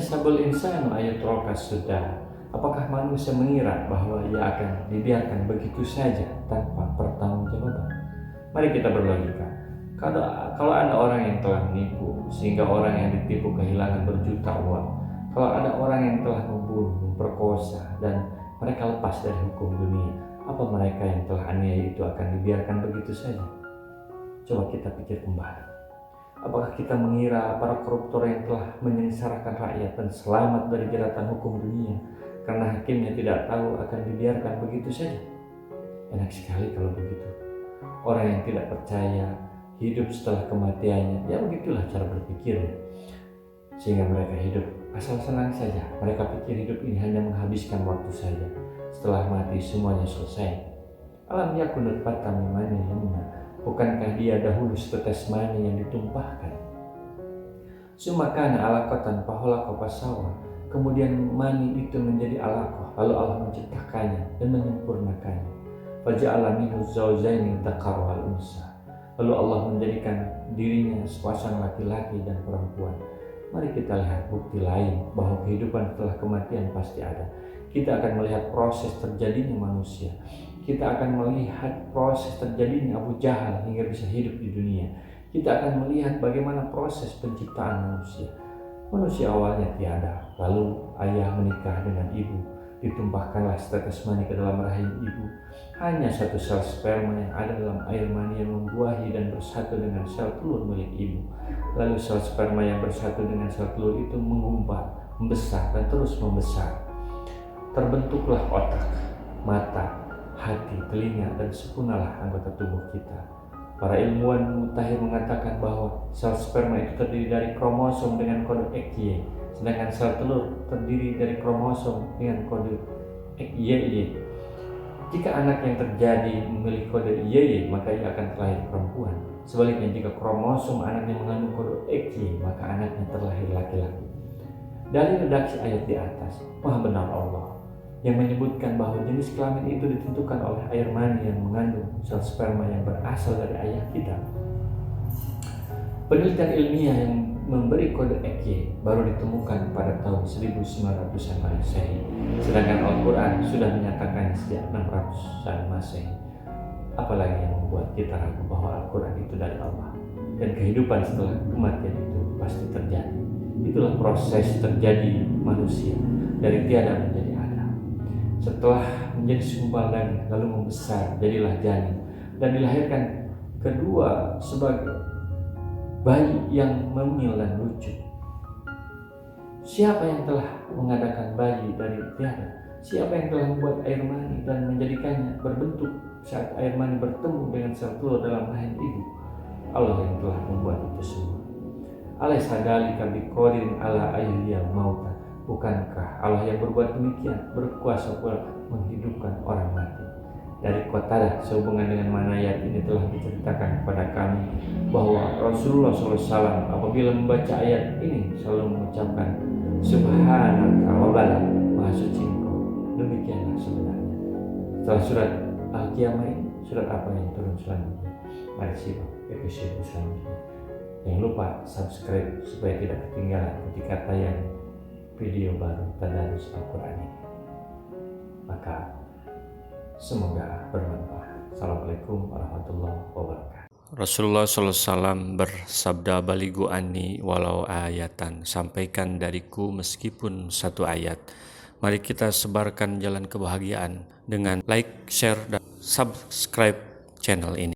Ayahsabul insanu ayutraka sudah. Apakah manusia mengira bahwa ia akan dibiarkan begitu saja tanpa pertanggungjawaban? Mari kita berlogika. Kalau ada orang yang telah menipu sehingga orang yang ditipu kehilangan berjuta uang, kalau ada orang yang telah membunuh, memperkosa dan mereka lepas dari hukum dunia, apa mereka yang telah aniaya itu akan dibiarkan begitu saja? Coba kita pikir kembali. Apakah kita mengira para koruptor yang telah menyengsarakan rakyat dan selamat dari jeratan hukum dunia karena hakimnya tidak tahu akan dibiarkan begitu saja? Enak sekali kalau begitu. Orang yang tidak percaya hidup setelah kematiannya, ya begitulah cara berpikirnya. Sehingga mereka hidup asal senang saja. Mereka pikir hidup ini hanya menghabiskan waktu saja. Setelah mati semuanya selesai. Alam yakun nutfatan min manin yumna. Bukankah dia dahulu setetes mani yang ditumpahkan? Sumakana alaqatan fakhalaqa fasawwa. Kemudian mani itu menjadi alaqah, lalu Allah menciptakannya dan menyempurnakannya. Faja'ala minhu zawjaini dzakara wal unsa. Lalu Allah menjadikan dirinya sepasang laki-laki dan perempuan. Mari kita lihat bukti lain bahwa kehidupan setelah kematian pasti ada. Kita akan melihat proses terjadinya manusia. Kita akan melihat proses terjadinya Abu Jahal hingga bisa hidup di dunia. Kita akan melihat bagaimana proses penciptaan manusia. Manusia awalnya tiada, lalu ayah menikah dengan ibu. Ditumpahkanlah setetes mani ke dalam rahim ibu. Hanya satu sel sperma yang ada dalam air mani yang membuahi dan bersatu dengan sel telur milik ibu. Lalu sel sperma yang bersatu dengan sel telur itu menggumpal, membesar dan terus membesar. Terbentuklah otak, mata, hati, telinga, dan sepunalah anggota tubuh kita. Para ilmuwan mutakhir mengatakan bahwa sel sperma itu terdiri dari kromosom dengan kode XY, sedangkan sel telur terdiri dari kromosom dengan kode XYY. Jika anak yang terjadi memiliki kode YY, maka ia akan terlahir perempuan. Sebaliknya, jika kromosom anaknya mengandung kode XY, maka anaknya terlahir laki-laki. Dari redaksi ayat di atas, Maha benar Allah yang menyebutkan bahwa jenis kelamin itu ditentukan oleh air mani yang mengandung sel sperma yang berasal dari ayah kita. Penelitian ilmiah yang memberi kode XY baru ditemukan pada tahun 1900-an Masehi, sedangkan Al-Quran sudah menyatakannya sejak 600-an Masehi. Apalagi yang membuat kita ragu bahwa Al-Quran itu dari Allah dan kehidupan setelah kematian itu pasti terjadi. Itulah proses terjadi manusia dari tiada menjadi ada. Setelah menjadi segumpal daging lalu membesar jadilah janin dan dilahirkan kedua sebagai bayi yang memil dan lucu. Siapa yang telah mengadakan bayi dari tiada? Siapa yang telah membuat air mani dan menjadikannya berbentuk saat air mani bertemu dengan sel telur dalam rahim ibu? Allah yang telah membuat itu semua. Alaysa dzalika biqadirin ala ayyil mauta. Bukankah Allah yang berbuat demikian berkuasa pula menghidupkan orang mati? Dari Qatadah sehubungan dengan mana ayat ini telah diceritakan kepada kami bahwa Rasulullah SAW apabila membaca ayat ini selalu mengucapkan Subhanaka wa bala, Maha Suci Engkau. Demikianlah sebenarnya. Setelah surat Al-Qiyamah ini, surat apa yang turun selanjutnya? Mari simak episode selanjutnya. Jangan lupa subscribe supaya tidak ketinggalan ketika tayang video baru tadarus Al-Quran ini. Maka semoga bermanfaat. Assalamualaikum warahmatullahi wabarakatuh. Rasulullah SAW bersabda, baligu anni walau ayatan, sampaikan dariku meskipun satu ayat. Mari kita sebarkan jalan kebahagiaan dengan like, share, dan subscribe channel ini.